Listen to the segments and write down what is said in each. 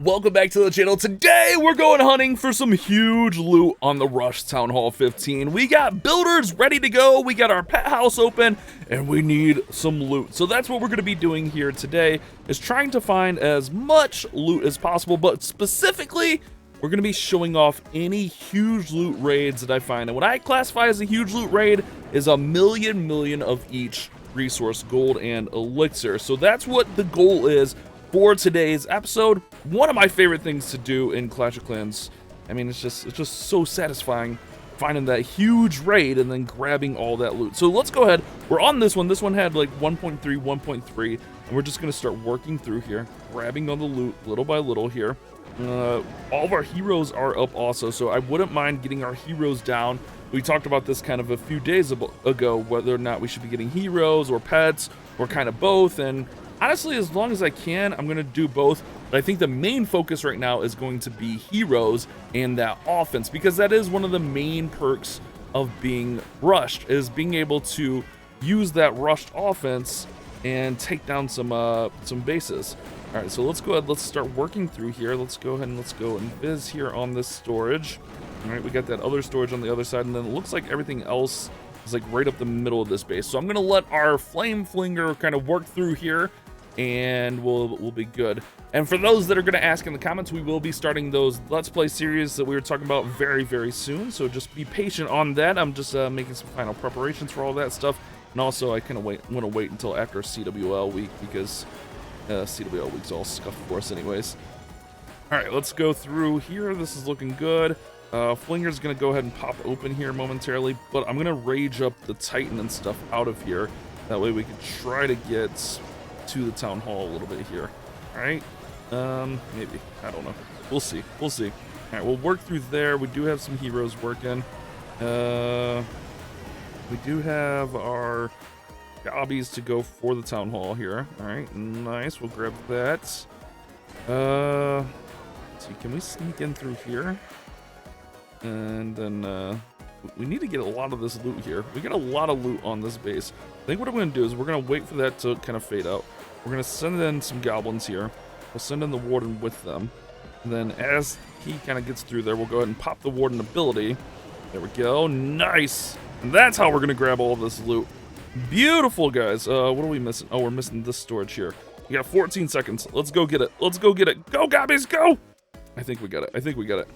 Welcome back to the channel. Today we're going hunting for some huge loot on the Rushed TH15. We got builders ready to go, we got our pet house open, and we need some loot. So that's what we're going to be doing here today, is trying to find as much loot as possible, but specifically we're going to be showing off any huge loot raids that I find. And what I classify as a huge loot raid is a million of each resource, gold and elixir. So that's what the goal is for today's episode. One of my favorite things to do in Clash of Clans. I mean, it's just so satisfying finding that huge raid and then grabbing all that loot. So let's go ahead. We're on this one. This one had like 1.3, and we're just gonna start working through here, grabbing all the loot little by little here. All of our heroes are up also, so I wouldn't mind getting our heroes down. We talked about this kind of a few days ago, whether or not we should be getting heroes or pets or kind of both. And honestly, as long as I can, I'm going to do both. But I think the main focus right now is going to be heroes and that offense, because that is one of the main perks of being rushed, is being able to use that rushed offense and take down some bases. All right, so let's go ahead. Let's start working through here. Let's go ahead and let's go and viz here on this storage. All right, we got that other storage on the other side, and then it looks like everything else is like right up the middle of this base. So I'm going to let our flame flinger kind of work through here, and we'll be good. And for those that are going to ask in the comments, we will be starting those Let's Play series that we were talking about very soon, so just be patient on that. I'm just making some final preparations for all that stuff, and also I kind of want to wait until after CWL week, because CWL week's all scuffed for us anyways. All right, let's go through here. This is looking good. Flinger's going to go ahead and pop open here momentarily, but I'm going to rage up the Titan and stuff out of here. That way we can try to get to the town hall a little bit here. All right, maybe, I don't know, we'll see. All right, we'll work through there. We do have some heroes working. We do have our gobbies to go for the town hall here. All right, nice, we'll grab that. Let's see, can we sneak in through here? And then we need to get a lot of this loot here. We got a lot of loot on this base. I think what I'm going to do is we're going to wait for that to kind of fade out. We're going to send in some goblins here. We'll send in the warden with them. And then as he kind of gets through there, we'll go ahead and pop the warden ability. There we go. Nice. And that's how we're going to grab all of this loot. Beautiful, guys. What are we missing? Oh, we're missing this storage here. We got 14 seconds. Let's go get it. Let's go get it. Go, gobbies, go. I think we got it.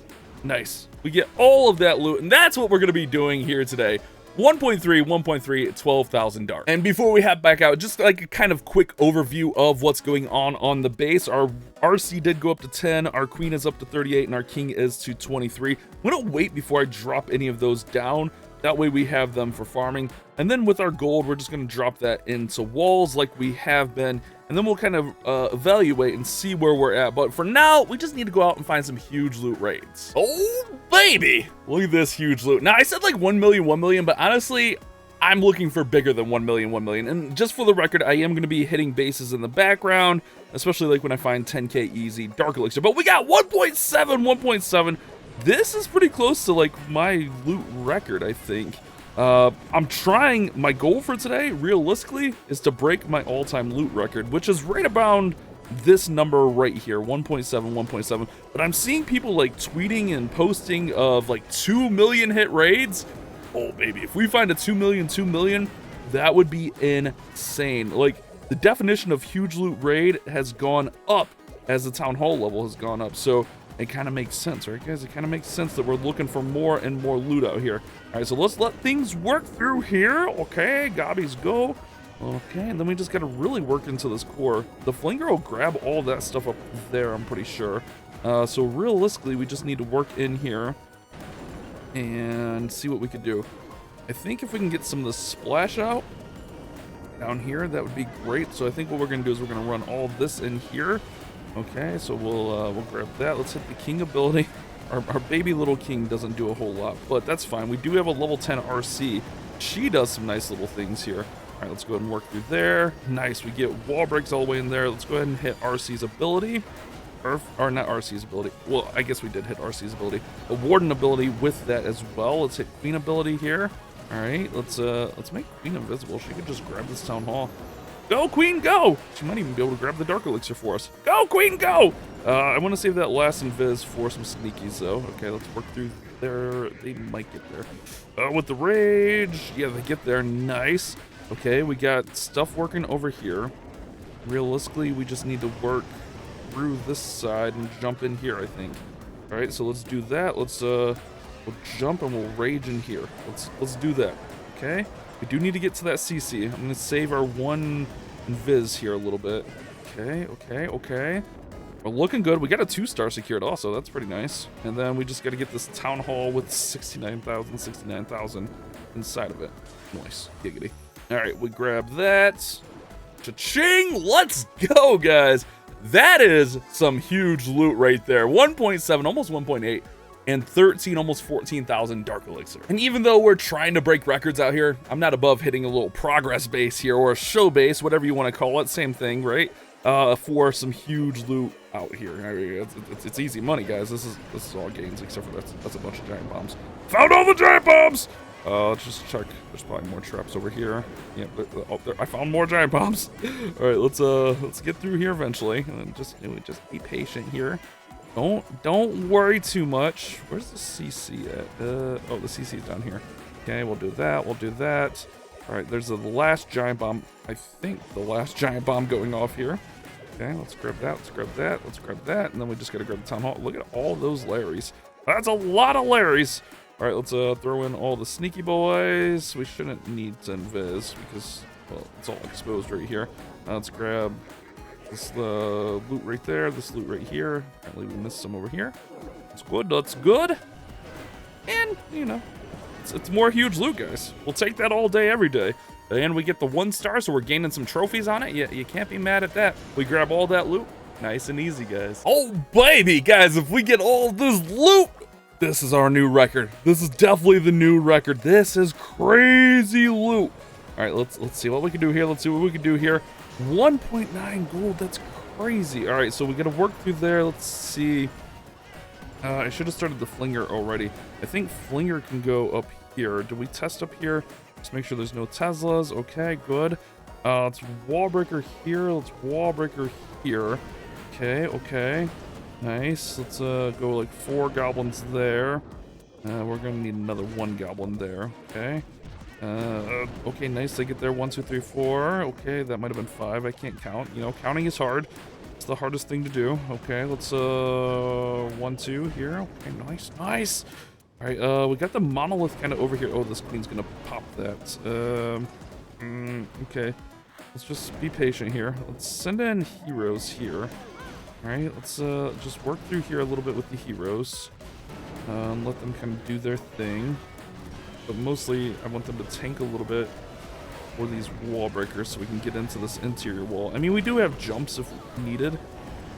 Nice. We get all of that loot, and that's what we're going to be doing here today. 1.3, 12,000 dark. And before we head back out, just like a kind of quick overview of what's going on the base. Our RC did go up to 10, our queen is up to 38, and our king is to 23. I'm going to wait before I drop any of those down. That way we have them for farming. And then with our gold, we're just going to drop that into walls like we have been. And then we'll kind of evaluate and see where we're at. But for now, we just need to go out and find some huge loot raids. Oh, baby! Look at this huge loot. Now, I said like 1 million, but honestly, I'm looking for bigger than 1 million. And just for the record, I am going to be hitting bases in the background, especially like when I find 10k easy dark elixir. But we got 1.7. This is pretty close to like my loot record, I think. I'm trying, my goal for today, realistically, is to break my all-time loot record, which is right around this number right here, 1.7. But I'm seeing people like tweeting and posting of like 2 million hit raids. Oh, baby, if we find a 2 million, that would be insane. Like, the definition of huge loot raid has gone up as the town hall level has gone up. So it kind of makes sense, right, guys? It kind of makes sense that we're looking for more and more loot out here. All right, so let's let things work through here. Okay, gobbies go. Okay, and then we just got to really work into this core. The flinger will grab all that stuff up there, I'm pretty sure. So realistically, we just need to work in here and see what we could do. I think if we can get some of the splash out down here, that would be great. So I think what we're going to do is we're going to run all this in here. Okay, so we'll grab that. Let's hit the king ability. Our baby little king doesn't do a whole lot, but that's fine. We do have a level 10 RC. She does some nice little things here. All right, let's go ahead and work through there. Nice, we get wall breaks all the way in there. Let's go ahead and hit RC's ability. Or not RC's ability. Well, I guess we did hit RC's ability. A warden ability with that as well. Let's hit queen ability here. All right, let's make queen invisible. She could just grab this town hall. Go, queen, go! She might even be able to grab the dark elixir for us. Go, queen, go! I want to save that last invis for some sneakies, though. Okay, let's work through there. They might get there. With the rage, yeah, they get there. Nice. Okay, we got stuff working over here. Realistically, we just need to work through this side and jump in here, I think. All right, so let's do that. We'll jump and we'll rage in here. Let's do that. Okay, we do need to get to that CC. I'm gonna save our one invis here a little bit. Okay. We're looking good. We got a 2-star secured also. That's pretty nice. And then we just got to get this town hall with 69,000 inside of it. Nice. Giggity. All right, we grab that. Cha-ching! Let's go, guys. That is some huge loot right there. 1.7, almost 1.8. And 13, almost 14,000 Dark Elixir. And even though we're trying to break records out here, I'm not above hitting a little progress base here, or a show base, whatever you want to call it. Same thing, right? For some huge loot out here. I mean, it's easy money, guys. This is all gains, except for that's a bunch of giant bombs. Found all the giant bombs! Let's just check. There's probably more traps over here. Yeah, oh, there, I found more giant bombs. All right, let's get through here eventually, and just be patient here. Don't worry too much. Where's the CC at? Oh, the CC is down here. Okay, we'll do that. We'll do that. All right, there's the last giant bomb. I think the last giant bomb going off here. Okay, let's grab that. Let's grab that. Let's grab that, and then we just gotta grab the town hall. Look at all those Larrys. That's a lot of Larrys. All right, let's throw in all the sneaky boys. We shouldn't need to invis because, well, it's all exposed right here. Let's grab this loot right there, this loot right here. Apparently we missed some over here. That's good, that's good. And, you know, it's more huge loot, guys. We'll take that all day, every day. And we get the 1-star, so we're gaining some trophies on it. Yeah, you can't be mad at that. We grab all that loot. Nice and easy, guys. Oh, baby, guys, if we get all this loot, this is our new record. This is definitely the new record. This is crazy loot. All right, let's see what we can do here. Let's see what we can do here. 1.9 gold, that's crazy. All right, so we got to work through there. Let's see. I should have started the flinger already. I think flinger can go up here. Do we test up here? Just make sure there's no Teslas. Okay, good. Let's wall breaker here. Let's wall breaker here. Okay. Nice. Let's go like 4 goblins there. We're gonna need another 1 goblin there. Okay. Okay, nice. They get there. 1, 2, 3, 4. Okay, that might have been 5. I can't count. You know, counting is hard. It's the hardest thing to do. Okay, let's 1, 2 here. Okay, nice. All right, we got the monolith kind of over here. Oh, this queen's gonna pop that. Okay, let's just be patient here. Let's send in heroes here. All right, let's just work through here a little bit with the heroes. Let them kind of do their thing. But mostly, I want them to tank a little bit for these wall breakers so we can get into this interior wall. I mean, we do have jumps if needed,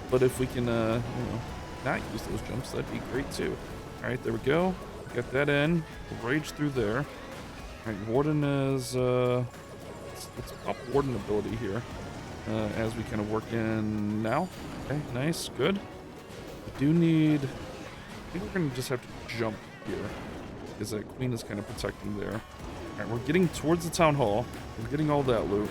but if we can, you know, not use those jumps, that'd be great too. All right, there we go. Get that in. Rage through there. All right, Warden is, let's up Warden ability here as we kind of work in now. Okay, nice, good. I do need, I think we're gonna just have to jump here because that queen is kind of protecting there. All right, we're getting towards the town hall. We're getting all that loot.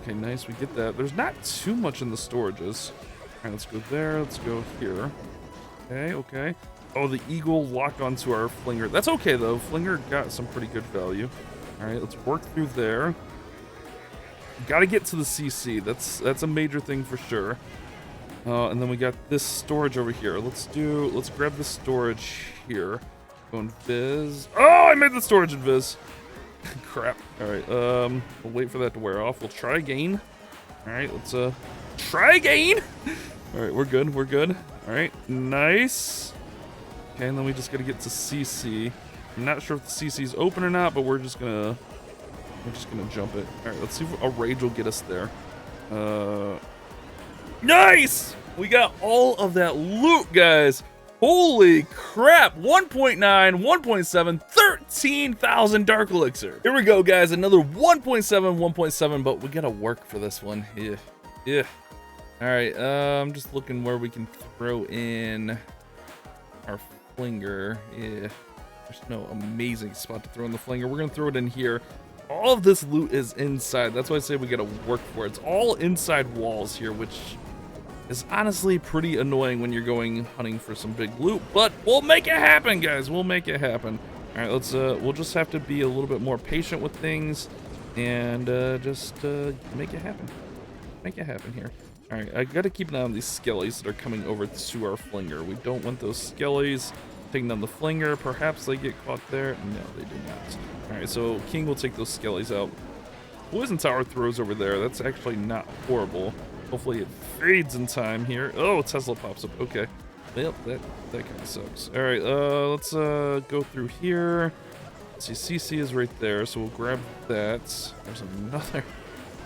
Okay, nice, we get that. There's not too much in the storages. All right, let's go there. Let's go here. Okay. Oh, the eagle locked onto our flinger. That's okay, though. Flinger got some pretty good value. All right, let's work through there. Got to get to the CC. That's a major thing for sure. And then we got this storage over here. Let's grab the storage here. Go invis. Oh, I made the storage invis. Crap. All right, we'll wait for that to wear off. We'll try again. All right, let's try again. All right, we're good. All right, nice. Okay, and then we just gotta get to CC. I'm not sure if the CC is open or not, but we're just gonna jump it. All right, let's see if a rage will get us there. Nice! We got all of that loot, guys. Holy crap, 1.9, 1.7, 13,000 Dark Elixir. Here we go, guys, another 1.7, but we gotta work for this one. Yeah. All right, I'm just looking where we can throw in our flinger. Yeah, there's no amazing spot to throw in the flinger. We're gonna throw it in here. All of this loot is inside. That's why I say we gotta work for it. It's all inside walls here, which is honestly pretty annoying when you're going hunting for some big loot, but we'll make it happen, guys. We'll make it happen. All right, let's we'll just have to be a little bit more patient with things and just make it happen. Make it happen here. All right, I got to keep an eye on these skellies that are coming over to our flinger. We don't want those skellies taking down the flinger. Perhaps they get caught there. No, they do not. All right, so King will take those skellies out. Poison tower throws over there. That's actually not horrible. Hopefully it fades in time here. Oh, Tesla pops up. Okay. Yep, that kind of sucks. All right, let's go through here. Let's see, CC is right there, so we'll grab that. There's another.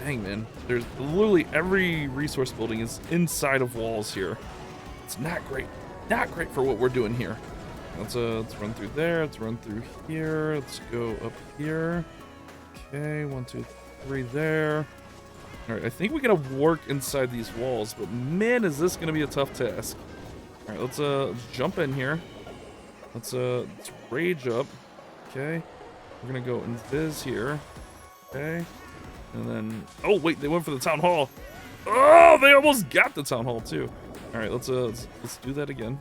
Dang, man. There's literally every resource building is inside of walls here. It's not great. Not great for what we're doing here. Let's run through there. Let's run through here. Let's go up here. Okay, 1, 2, 3 there. All right, I think we gotta work inside these walls, but man, is this gonna be a tough task. All right, let's jump in here. Let's rage up. Okay, we're gonna go invis here. Okay. And then, oh wait, they went for the town hall. Oh, they almost got the town hall too. All right, let's do that again.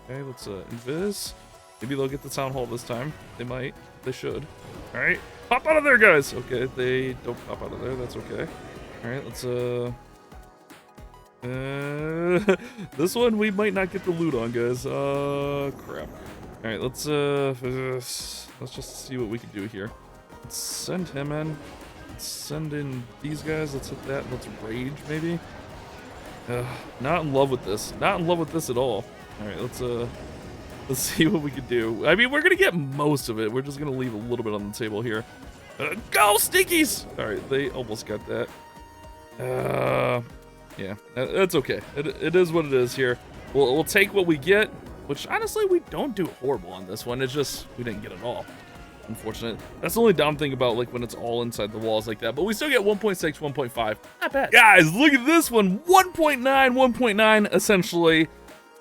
Okay, let's invis. Maybe they'll get the town hall this time. They might. They should. All right, pop out of there, guys. Okay, they don't pop out of there. That's okay. All right, let's this one we might not get the loot on, guys. Crap. All right, let's just see what we can do here. Let's send him in. Send in these guys. Let's hit that. Let's rage, maybe. Not in love with this. Not in love with this at all. All right, let's see what we can do. I mean, we're gonna get most of it. We're just gonna leave a little bit on the table here. Go stinkies! All right, they almost got that. Yeah, that's okay. It is what it is here. We'll take what we get, which honestly we don't do horrible on this one. It's just we didn't get it all. Unfortunate. That's the only dumb thing about like when it's all inside the walls like that. But we still get 1.6, 1.5. Not bad. Guys, look at this one. 1.9, 1.9 essentially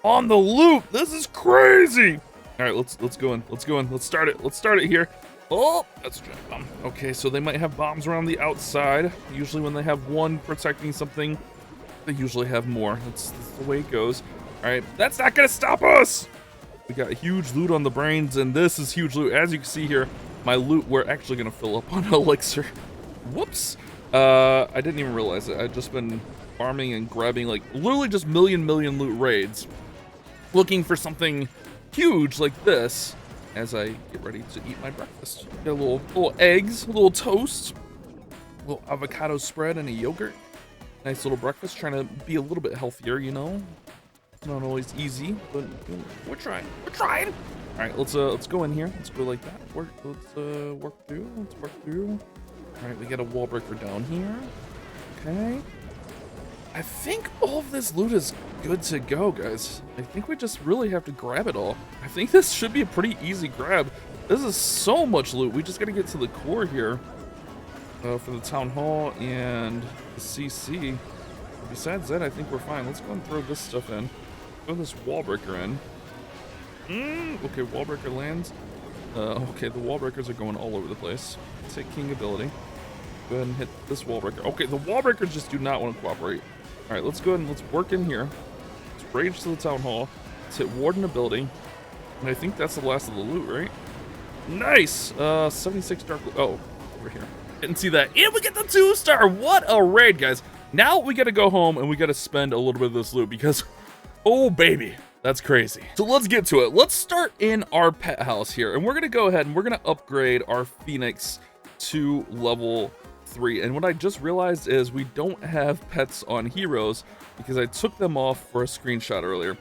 on the loop. This is crazy. All right, let's go in. Let's go in. Let's start it. Let's start it here. Oh, that's a giant bomb. Okay, so they might have bombs around the outside. Usually when they have one protecting something, they usually have more. That's the way it goes. All right, that's not gonna stop us. We got huge loot on the brains, and this is huge loot. As you can see here, my loot, we're actually gonna fill up on Elixir. Whoops. I didn't even realize it. I've just been farming and grabbing like literally just million loot raids, looking for something huge like this as I get ready to eat my breakfast. Got a little eggs, a little toast, a little avocado spread, and a yogurt. Nice little breakfast, trying to be a little bit healthier, you know. It's not always easy, but we're trying. We're trying. All right, let's go in here. Let's go like that. Let's work through. Let's work through. All right, we got a wall breaker down here. Okay. I think all of this loot is good to go, guys. I think we just really have to grab it all. I think this should be a pretty easy grab. This is so much loot. We just got to get to the core here for the town hall and the CC. Besides that, I think we're fine. Let's go and throw this stuff in. Throw this wall breaker in. Okay, wall breaker lands. Okay, the wall breakers are going all over the place. Let's hit King ability. Go ahead and hit this wall breaker. Okay, the wall breakers just do not want to cooperate. All right, let's go ahead and let's work in here. Let's rage to the town hall. Let's hit warden ability. And I think that's the last of the loot, right? Nice! 76 dark. Oh, over here. Didn't see that. And we get the 2-star! What a raid, guys. Now we gotta go home and we gotta spend a little bit of this loot because, oh baby, that's crazy. So let's get to it. Let's start in our pet house here. And we're gonna go ahead and we're gonna upgrade our Phoenix to level 3. And what I just realized is we don't have pets on heroes because I took them off for a screenshot earlier.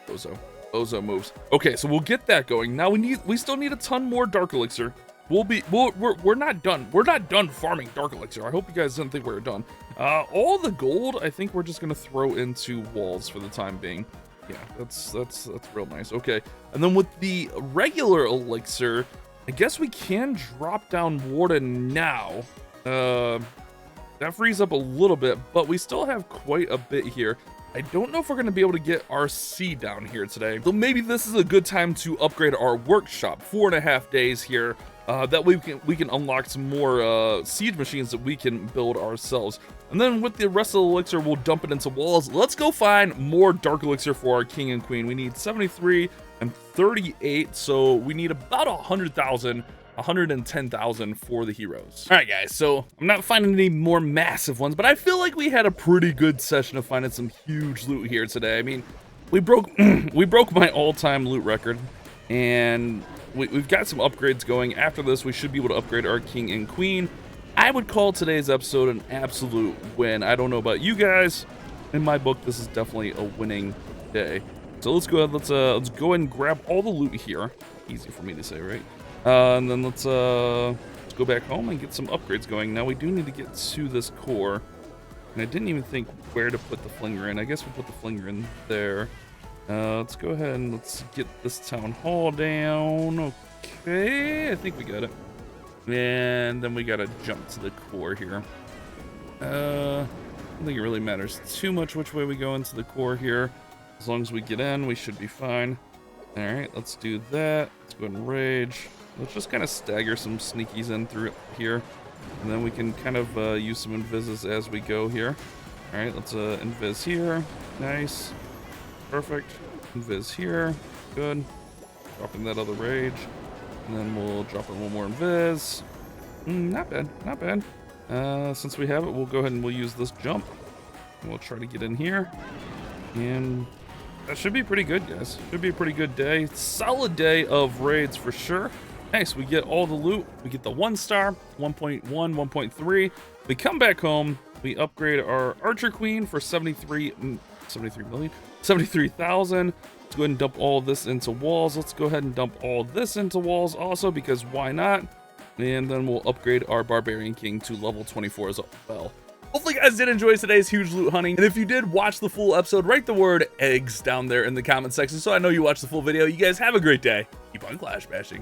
Bozo moves. Okay, so we'll get that going. Now we still need a ton more dark elixir. We're not done. We're not done farming dark elixir. I hope you guys didn't think we were done. All the gold, I think we're just gonna throw into walls for the time being. Yeah, that's real nice. Okay, and then with the regular elixir, I guess we can drop down warden now. That frees up a little bit, but we still have quite a bit here. I don't know if we're going to be able to get RC down here today. So maybe this is a good time to upgrade our workshop. 4.5 days here That way we can unlock some more siege machines that we can build ourselves. And then with the rest of the elixir, we'll dump it into walls. Let's go find more dark elixir for our king and queen. We need 73 and 38, so we need about 100,000. 110,000 for the heroes. All right, guys, so I'm not finding any more massive ones, but I feel like we had a pretty good session of finding some huge loot here today. I mean, we broke we broke my all-time loot record, and we've got some upgrades going. After this, we should be able to upgrade our king and queen. I would call today's episode an absolute win. I don't know about you guys. In my book, this is definitely a winning day. So let's go ahead. Let's go ahead and grab all the loot here. Easy for me to say, right? And then let's go back home and get some upgrades going. Now we do need to get to this core, and I didn't even think where to put the flinger in. I guess we'll put the flinger in there. Let's go ahead and let's get this town hall down. Okay, I think we got it. And then we gotta jump to the core here. I don't think it really matters too much which way we go into the core here. As long as we get in, we should be fine. All right, let's do that. Let's go ahead and rage. Let's just kind of stagger some sneakies in through here, and then we can kind of use some invises as we go here. All right, let's invis here. Nice, perfect. Invis here, good. Dropping that other rage, and then we'll drop in one more invis. Not bad, not bad. Since we have it, we'll go ahead and we'll use this jump. And we'll try to get in here, and that should be pretty good, guys. Should be a pretty good day. Solid day of raids for sure. Nice, we get all the loot. We get the 1 star, 1.1, 1.3. We come back home. We upgrade our archer queen for 73,000. Let's go ahead and dump all this into walls. Let's go ahead and dump all this into walls also, because why not? And then we'll upgrade our barbarian king to level 24 as well. Hopefully you guys did enjoy today's huge loot hunting, and if you did watch the full episode, write the word eggs down there in the comment section so I know you watched the full video. You guys have a great day. Keep on clash bashing.